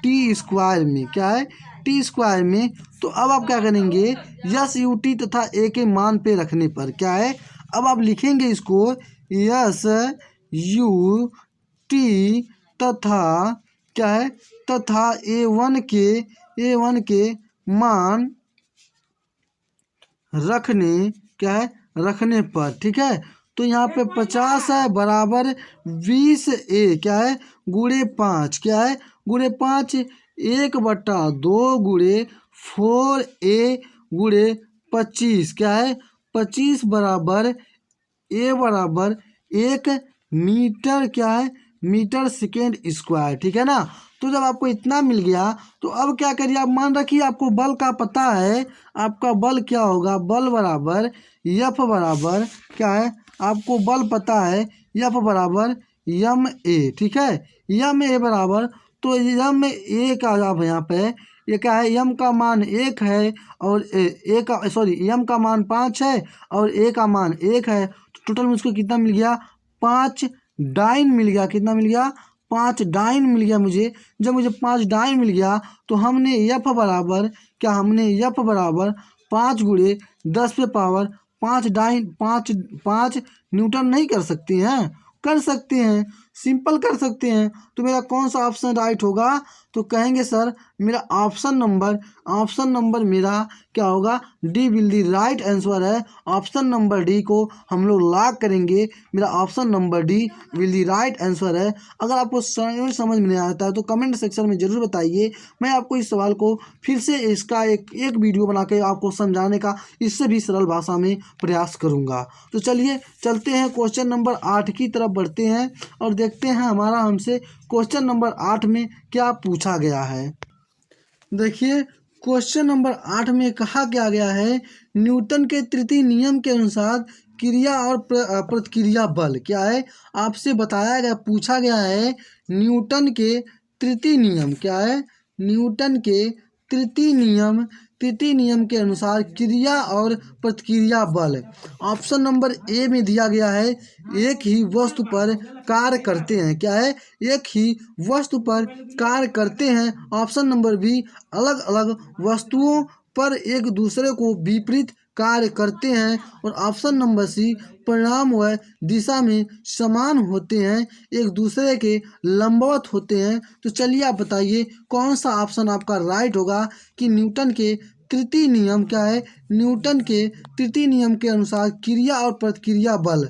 T square में क्या है, टी स्क्वायर में। तो अब आप क्या करेंगे, यस यू टी तथा ए के मान पे रखने पर क्या है, अब आप लिखेंगे इसको यस यू टी तथा क्या है, तथा a1 के मान रखने क्या है, रखने पर, ठीक है। तो यहाँ पे 50 है बराबर 20 a क्या है, गुणे 5 क्या है, गुणे 5, 1/2 गुणे 4 a गुणे 25 क्या है, 25 बराबर a बराबर 1 मीटर क्या है, मीटर सेकेंड स्क्वायर, ठीक है ना। तो जब आपको इतना मिल गया तो अब क्या करिए, आप मान रखिए आपको बल का पता है, आपका बल क्या होगा, बल बराबर F बराबर क्या है, आपको बल पता है F बराबर m a, ठीक है, m a बराबर, तो m a का आप यहाँ पे ये क्या है, यम का मान 1 है और ए का सॉरी यम का मान 5 है और ए का मान 1 है, तो टोटल मुझको कितना मिल गया, 5 डाइन मिल गया। कितना मिल गया, 5 डाइन मिल गया मुझे। जब मुझे 5 डाइन मिल गया तो हमने यफ बराबर क्या, हमने यफ बराबर 5 गुणे 10 पे पावर 5 डाइन 5 न्यूटन नहीं कर सकते हैं, कर सकते हैं, सिंपल कर सकते हैं। तो मेरा कौन सा ऑप्शन राइट होगा, तो कहेंगे सर मेरा ऑप्शन नंबर मेरा क्या होगा, D will the right answer है। ऑप्शन नंबर डी को हम लोग लॉक करेंगे, मेरा option number D will the right answer है। अगर आपको समझ में नहीं आता है तो कमेंट सेक्शन में ज़रूर बताइए, मैं आपको इस सवाल को फिर से इसका एक वीडियो बना के आपको समझाने का इससे भी सरल भाषा में प्रयास करूँगा। तो चलिए चलते हैं क्वेश्चन नंबर 8 की तरफ बढ़ते हैं और देखते हैं हमारा हमसे क्वेश्चन नंबर 8 में क्या पूछा गया है। देखिए क्वेश्चन नंबर 8 में कहा क्या गया है, न्यूटन के तृतीय नियम के अनुसार क्रिया और प्रतिक्रिया बल क्या है, आपसे बताया गया, पूछा गया है न्यूटन के तृतीय नियम क्या है, न्यूटन के तृतीय नियम के अनुसार क्रिया और प्रतिक्रिया बल। ऑप्शन नंबर ए में दिया गया है एक ही वस्तु पर कार्य करते हैं, क्या है, एक ही वस्तु पर कार्य करते हैं। ऑप्शन नंबर बी अलग अलग वस्तुओं पर एक दूसरे को विपरीत कार्य करते हैं। और ऑप्शन नंबर सी परिणाम व दिशा में समान होते हैं, एक दूसरे के लंबवत होते हैं। तो चलिए आप बताइए कौन सा ऑप्शन आपका राइट होगा कि न्यूटन के तृतीय नियम क्या है, न्यूटन के तृतीय नियम के अनुसार क्रिया और प्रतिक्रिया बल,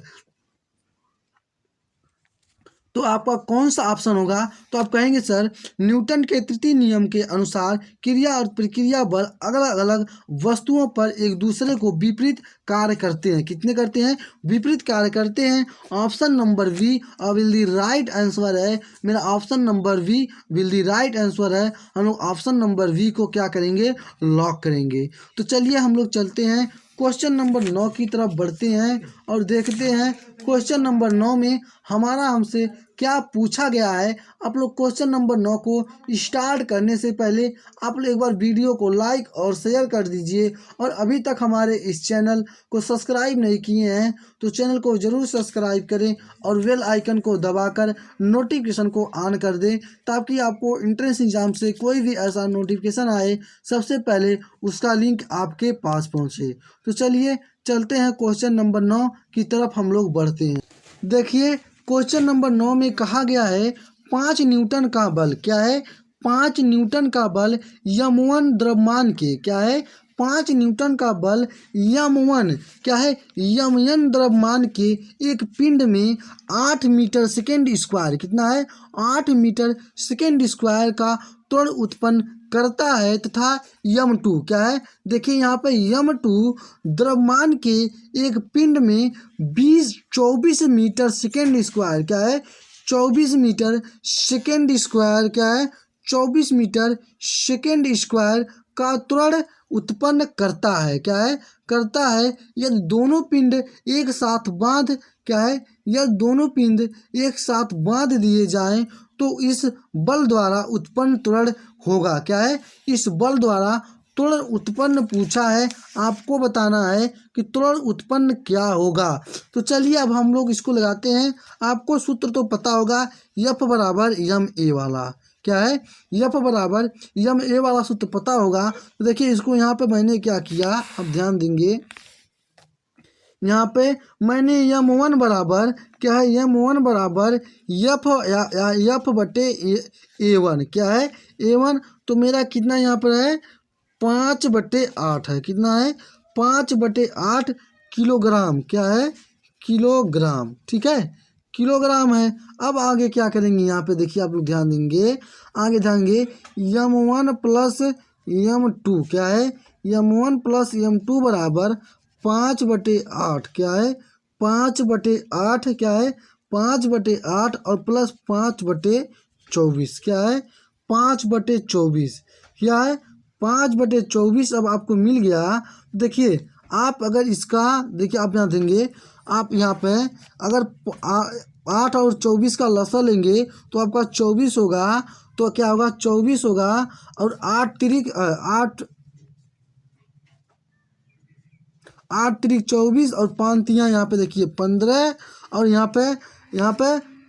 तो आपका कौन सा ऑप्शन होगा, तो आप कहेंगे सर न्यूटन के तृतीय नियम के अनुसार क्रिया और प्रतिक्रिया बल अलग अलग वस्तुओं पर एक दूसरे को विपरीत कार्य करते हैं। कितने करते हैं, विपरीत कार्य करते हैं। Option number B will the right answer है, मेरा option number B will the right answer है। हम लोग ऑप्शन नंबर वी को क्या करेंगे, लॉक करेंगे। तो चलिए हम लोग चलते हैं क्वेश्चन नंबर 9 की तरफ बढ़ते हैं और देखते हैं क्वेश्चन नंबर 9 में हमारा हमसे क्या पूछा गया है। आप लोग क्वेश्चन नंबर 9 को स्टार्ट करने से पहले आप लोग एक बार वीडियो को लाइक और शेयर कर दीजिए, और अभी तक हमारे इस चैनल को सब्सक्राइब नहीं किए हैं तो चैनल को ज़रूर सब्सक्राइब करें और बेल आइकन को दबाकर नोटिफिकेशन को ऑन कर दें, ताकि आपको एंट्रेंस एग्ज़ाम से कोई भी ऐसा नोटिफिकेशन आए सबसे पहले उसका लिंक आपके पास पहुँचे। तो चलिए चलते हैं क्वेश्चन नंबर 9 की तरफ हम लोग बढ़ते हैं। देखिए क्वेश्चन नंबर 9 में कहा गया है 5 न्यूटन का बल क्या है, 5 न्यूटन का बल यम1 द्रव्यमान के क्या है, 5 न्यूटन का बल यम1 क्या है, यम1 द्रव्यमान के एक पिंड में 8 मीटर सेकेंड स्क्वायर कितना है, 8 मीटर सेकेंड स्क्वायर का त्वरण उत्पन्न करता है तथा यम2 क्या है, देखिए यहाँ पे यम2 द्रव्यमान के एक पिंड में 24 मीटर सेकेंड स्क्वायर क्या है, 24 मीटर सेकेंड स्क्वायर क्या है, 24 मीटर सेकेंड स्क्वायर का त्वरण उत्पन्न करता है क्या है, करता है। यदि दोनों पिंड एक साथ बांध क्या है, यदि दोनों पिंड एक साथ बांध दिए जाएं तो इस बल द्वारा उत्पन्न त्वरण होगा क्या है, इस बल द्वारा त्वरण उत्पन्न पूछा है, आपको बताना है कि त्वरण उत्पन्न क्या होगा। तो चलिए अब हम लोग इसको लगाते हैं। आपको सूत्र तो पता होगा, एफ बराबर यम ए वाला क्या है, एफ बराबर यम ए वाला सूत्र पता होगा। तो देखिए इसको यहाँ पे मैंने क्या किया, अब ध्यान देंगे, यहाँ पे मैंने यम1 बराबर क्या है, यम1 बराबर यफ बटे ए1 क्या है, ए1, तो मेरा कितना यहाँ पर है 5/8 है, कितना है 5/8 किलोग्राम क्या है, किलोग्राम, ठीक है, किलोग्राम है। अब आगे क्या करेंगे, यहाँ पे देखिए आप लोग ध्यान देंगे, आगे ध्यान देंगे यम1 प्लस यम2 क्या है, यम1 प्लस यम2 बराबर 5/8 क्या है, 5/8 क्या है, 5/8 और प्लस 5/24 क्या है, 5/24 क्या है, 5/24 अब आपको मिल गया। देखिए आप अगर इसका देखिए आप यहाँ देंगे, आप यहाँ पे अगर 8 और 24 का लसा लेंगे तो आपका 24 होगा, तो क्या होगा 24 होगा। और 8 3 24 और 5 3 यहाँ पे देखिए 15 और यहाँ पे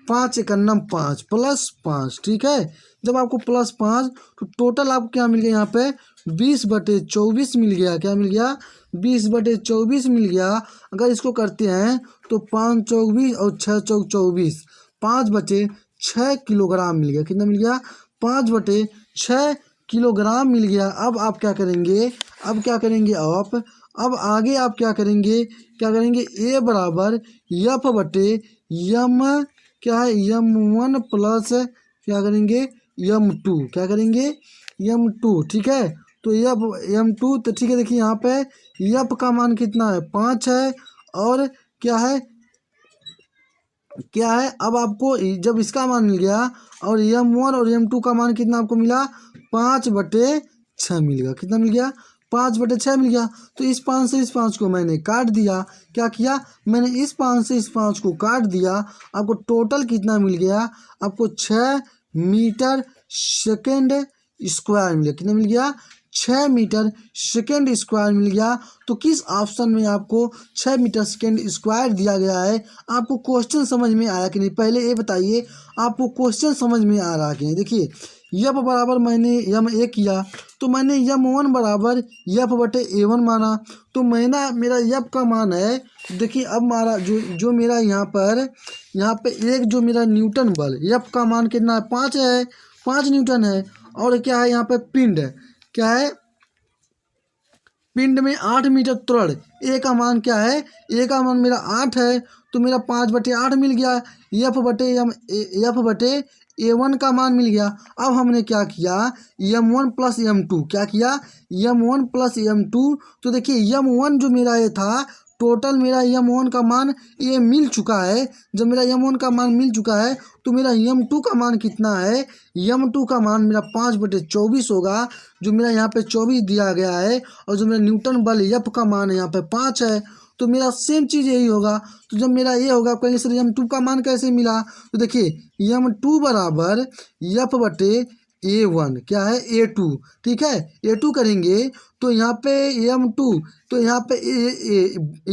5 1 5 +5 ठीक है। जब आपको +5 तो टोटल आपको क्या मिल गया यहाँ पे 20/24 मिल गया। क्या मिल गया 20/24 मिल गया। अगर इसको करते हैं तो 5 चौक 20 और 6 चौक 24 5/6 किलोग्राम मिल गया। कितना मिल गया 5/6 किलोग्राम मिल गया। अब आप क्या करेंगे अब आगे आप क्या करेंगे ए बराबर एफ बटे यम क्या है यम 1 प्लस क्या करेंगे यम 2 क्या करेंगे यम 2 ठीक है। तो यम 2 तो ठीक है। देखिए यहाँ पे एफ का मान कितना है 5 है और क्या है अब आपको जब इसका मान मिल गया और यम 1 और यम 2 का मान कितना आपको मिला 5/6 मिल गया। कितना मिल गया 5/6 मिल गया। तो इस 5 से इस 5 को मैंने काट दिया। क्या किया मैंने इस 5 से इस 5 को काट दिया। आपको टोटल कितना मिल गया आपको 6 मीटर सेकेंड स्क्वायर मिल गया। कितना मिल गया 6 मीटर सेकेंड स्क्वायर मिल गया। तो किस ऑप्शन में आपको 6 मीटर सेकेंड स्क्वायर दिया गया है। आपको क्वेश्चन समझ में आया कि नहीं पहले ये बताइए आपको क्वेश्चन समझ में आ रहा कि नहीं। देखिए यफ बराबर मैंने यम किया तो मैंने यम 1 बराबर यफ/A1 माना। तो मेरा यफ का मान है। देखिए अब हमारा जो मेरा यहाँ पे एक जो मेरा न्यूटन बल यफ का मान कितना है 5 है 5 न्यूटन है। और क्या है यहाँ पे पिंड है क्या है पिंड में 8 मीटर त्वरण। ए का मान क्या है ए का मान मेरा 8 है तो मेरा 5/8 मिल गया। यफ/A1 का मान मिल गया। अब हमने क्या किया यम 1 प्लस यम 2 क्या किया यम 1 प्लस यम 2। तो देखिए यम 1 जो मेरा ये था टोटल मेरा यम 1 का मान ये मिल चुका है। जब मेरा यम 1 का मान मिल चुका है तो मेरा यम 2 का मान कितना है यम 2 का मान मेरा 5/24 होगा। जो मेरा यहाँ पे 24 दिया गया है और जो मेरा न्यूटन बल यफ का मान है यहाँ पे 5 है। तो मेरा सेम चीज़ यही होगा। तो जब मेरा ये होगा कहेंगे सर यम 2 का मान कैसे मिला। तो देखिए यम 2 बराबर यफ/A1 क्या है A2 ठीक है। A2 करेंगे तो यहाँ पे यम 2 तो यहाँ पे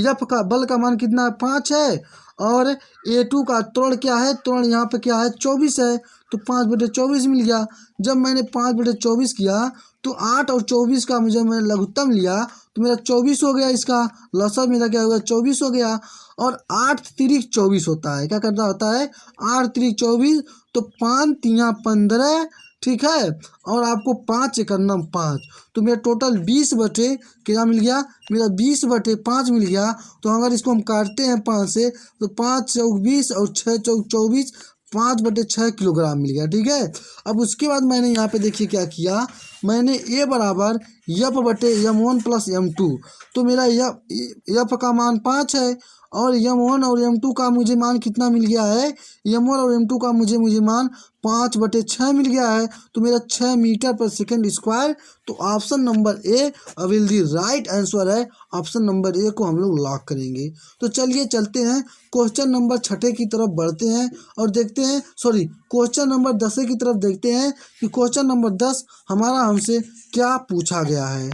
यफ का बल का मान कितना है 5 है और A2 का त्वरण क्या है त्वरण यहाँ पे क्या है 24 है। तो 5/24 मिल गया। जब मैंने 5/24 किया तो 8 और 24 का जब मैंने लघुत्तम लिया तो मेरा 24 हो गया। इसका लसर मेरा क्या होगा 24 हो गया। और 8 3 24 होता है। क्या करना होता है 8 3 24 तो 5 3 15 ठीक है। और आपको 5 1 5 तो मेरा टोटल 20 क्या मिल गया मेरा 20/5 मिल गया। तो अगर इसको हम काटते हैं 5 से तो 5 चौक 20 और 6 चौक 24 5/6 किलोग्राम मिल गया ठीक है। अब उसके बाद मैंने यहाँ पे देखिए क्या किया मैंने ए बराबर यफ/यम 1 प्लस यम 2 तो मेरा यफ का मान 5 है और यम 1 और यम 2 का मुझे मान कितना मिल गया है यम 1 और यम 2 का मुझे मान 5/6 मिल गया है। तो मेरा 6 मीटर पर सेकेंड स्क्वायर। तो option number A will the right answer है। ऑप्शन नंबर ए को हम लोग लॉक करेंगे। तो चलिए चलते हैं क्वेश्चन नंबर 6 की तरफ बढ़ते हैं और देखते हैं क्वेश्चन नंबर 10 की तरफ देखते हैं कि क्वेश्चन नंबर 10 हमारा हमसे क्या पूछा गया है।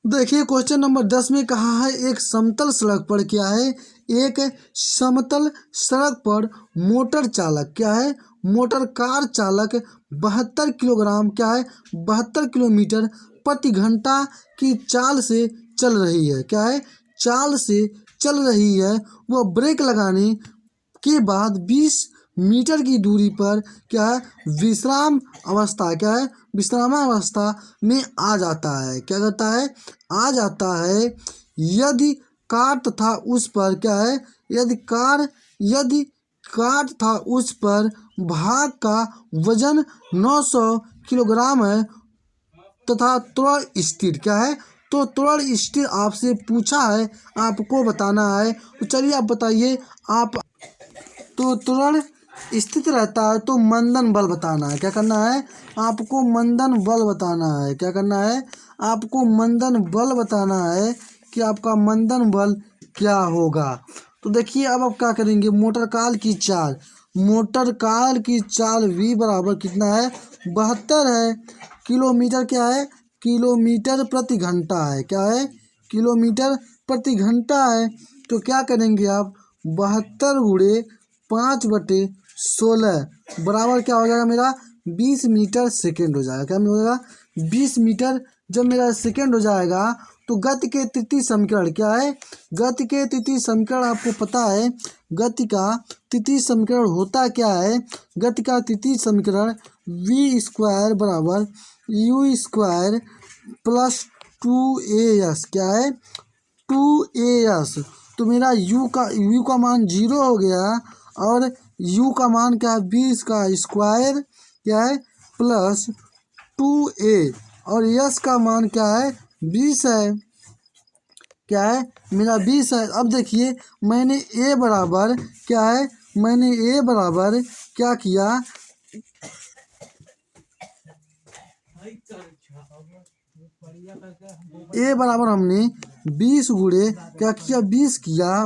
देखिए क्वेश्चन नंबर 10 में कहा है एक समतल सड़क पर क्या है एक समतल सड़क पर मोटर चालक क्या है मोटर कार चालक 72 किलोग्राम क्या है 72 किलोमीटर प्रति घंटा की चाल से चल रही है। क्या है चाल से चल रही है। वह ब्रेक लगाने के बाद 20 मीटर की दूरी पर क्या है विश्राम अवस्था में आ जाता है। क्या करता है आ जाता है। यदि कार तथा उस पर क्या है यदि कार तथा उस पर भाग का वजन 900 किलोग्राम है तथा त्वरण स्थिर क्या है तो त्वरण स्थिर आपसे पूछा है आपको बताना है। तो चलिए आप बताइए आप तो त्वरण स्थित रहता है तो मंदन बल बताना है। क्या करना है आपको मंदन बल बताना है। क्या करना है आपको मंदन बल बताना है कि आपका मंदन बल क्या होगा। तो देखिए अब आप क्या करेंगे मोटर कार की चाल मोटर कार की चाल v बराबर कितना है 72 है। किलोमीटर क्या है किलोमीटर प्रति घंटा है, क्या है किलोमीटर प्रति घंटा है। तो क्या करेंगे आप 72 गुणे 5/16 बराबर क्या हो जाएगा मेरा 20 मीटर सेकेंड हो जाएगा। क्या हो जाएगा 20 मीटर। जब मेरा सेकेंड हो जाएगा तो गति के तृतीय समीकरण क्या है, गति के तृतीय समीकरण आपको पता है। गति का तृतीय समीकरण होता क्या है, गति का तृतीय समीकरण v² बराबर u² प्लस 2as, क्या है 2as। तो मेरा u का मान 0 हो गया और u का मान क्या है 20 का स्क्वायर क्या है प्लस 2a और s का मान क्या है 20 है, क्या है मेरा 20 है। अब देखिए मैंने a बराबर क्या है, मैंने a बराबर क्या किया, a बराबर हमने 20 गुणे क्या किया 20 किया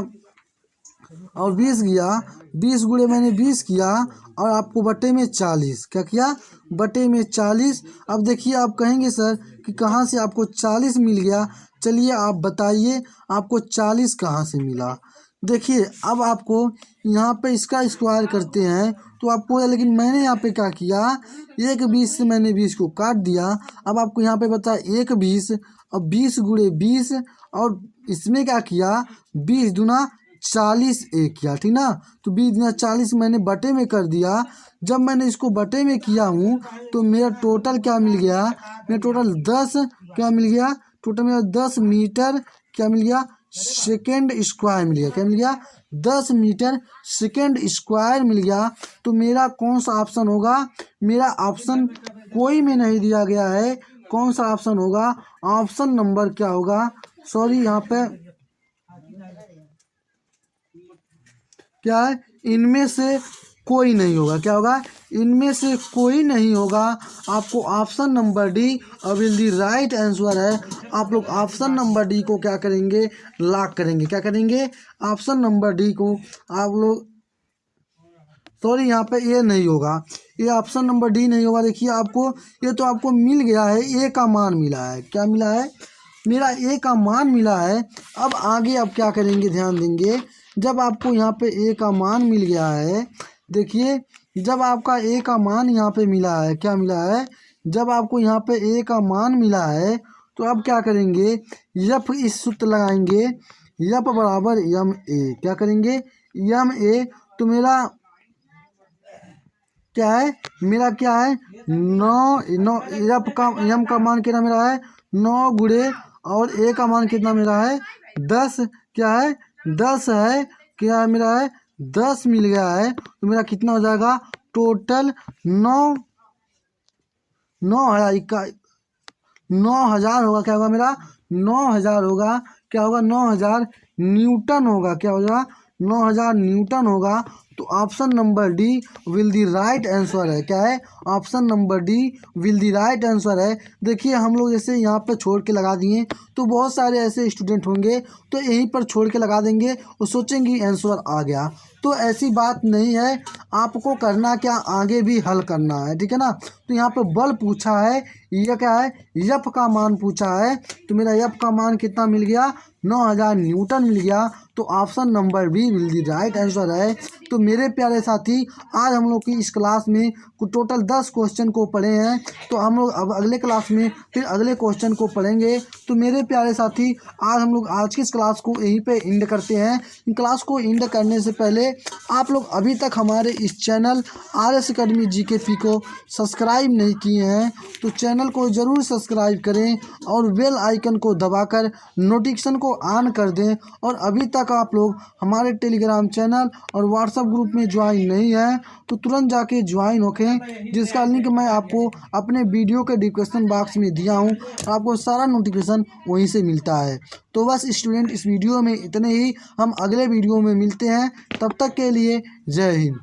और 20 किया 20 गुणे मैंने 20 किया और आपको बटे में 40 क्या किया बटे में 40। अब देखिए आप कहेंगे सर कि कहाँ से आपको 40 मिल गया, चलिए आप बताइए आपको 40 कहाँ से मिला। देखिए अब आपको यहाँ पे इसका स्क्वायर करते हैं तो आपको, लेकिन मैंने यहाँ पे क्या किया 1/20 से मैंने 20 को काट दिया। अब आपको यहाँ पे बता 1/20 और 20 गुणे 20 और इसमें क्या किया 20 दूना 40 एक किया, ठीक ना। तो 20 दूना 40 मैंने बटे में कर दिया। जब मैंने इसको बटे में किया हूँ तो मेरा टोटल क्या मिल गया, मेरा टोटल 10 क्या मिल गया, टोटल मेरा 10 मीटर क्या मिल गया सेकेंड स्क्वायर मिल गया, क्या मिल गया 10 मीटर सेकेंड स्क्वायर मिल गया। तो मेरा कौन सा ऑप्शन होगा, मेरा ऑप्शन कोई में नहीं दिया गया है, कौन सा ऑप्शन होगा, ऑप्शन नंबर क्या होगा, सॉरी यहाँ पे क्या है इनमें से कोई नहीं होगा, क्या होगा इनमें से कोई नहीं होगा। आपको option number D will the right answer है। आप लोग ऑप्शन नंबर डी को क्या करेंगे लॉक करेंगे, क्या करेंगे ऑप्शन नंबर डी को आप लोग, सॉरी यहाँ पे ये नहीं होगा, ये ऑप्शन नंबर डी नहीं होगा। देखिए आपको ये तो आपको मिल गया है, ए का मान मिला है, क्या मिला है मेरा ए का मान मिला है। अब आगे आप क्या करेंगे ध्यान देंगे, जब आपको यहाँ पे ए का मान मिल गया है, देखिए जब आपका ए का मान यहाँ पे मिला है, क्या मिला है जब आपको यहाँ पे ए का मान मिला है तो अब क्या करेंगे यफ इस सूत्र लगाएंगे, यफ बराबर यम ए, क्या करेंगे यम ए। तो मेरा क्या है मेरा क्या है 9 यम का मान कितना मेरा है 9 गुणे और ए का मान कितना मेरा है 10, क्या है 10 है, क्या मेरा है 10 मिल गया है। तो मेरा कितना हो जाएगा टोटल 9,000 होगा, क्या होगा मेरा 9,000 होगा, क्या होगा 9,000 न्यूटन होगा, क्या होगा 9,000 न्यूटन होगा। तो option number D will the right answer है, क्या है option number D will the right answer है। देखिए हम लोग जैसे यहाँ पे छोड़ के लगा दिए तो बहुत सारे ऐसे स्टूडेंट होंगे तो यहीं पर छोड़ के लगा देंगे और सोचेंगे आंसर आ गया, तो ऐसी बात नहीं है। आपको करना क्या आगे भी हल करना है, ठीक है ना। तो यहाँ पे बल पूछा है, यह क्या है यफ का मान पूछा है, तो मेरा यफ का मान कितना मिल गया 9,000 न्यूटन मिल गया। तो option number B will the right answer है। तो मेरे प्यारे साथी आज हम लोग की इस क्लास में टोटल 10 क्वेश्चन को पढ़े हैं, तो हम लोग अब अगले क्लास में फिर अगले क्वेश्चन को पढ़ेंगे। तो मेरे प्यारे साथी आज हम लोग आज की इस क्लास को यहीं पे एंड करते हैं। इन क्लास को एंड करने से पहले आप लोग अभी तक हमारे इस चैनल RS अकेडमी GKP को सब्सक्राइब नहीं किए हैं तो चैनल को ज़रूर सब्सक्राइब करें और बेल आइकन को दबाकर नोटिफिकेशन को ऑन कर दें। और अभी तक आप लोग हमारे टेलीग्राम चैनल और व्हाट्सएप ग्रुप में ज्वाइन नहीं है तो तुरंत जाके ज्वाइन होखें, जिसका लिंक मैं आपको अपने वीडियो के डिस्क्रिप्शन बॉक्स में दिया हूँ। आपको सारा नोटिफिकेशन वहीं से मिलता है। तो बस स्टूडेंट इस वीडियो में इतने ही, हम अगले वीडियो में मिलते हैं, तब तक के लिए जय हिंद।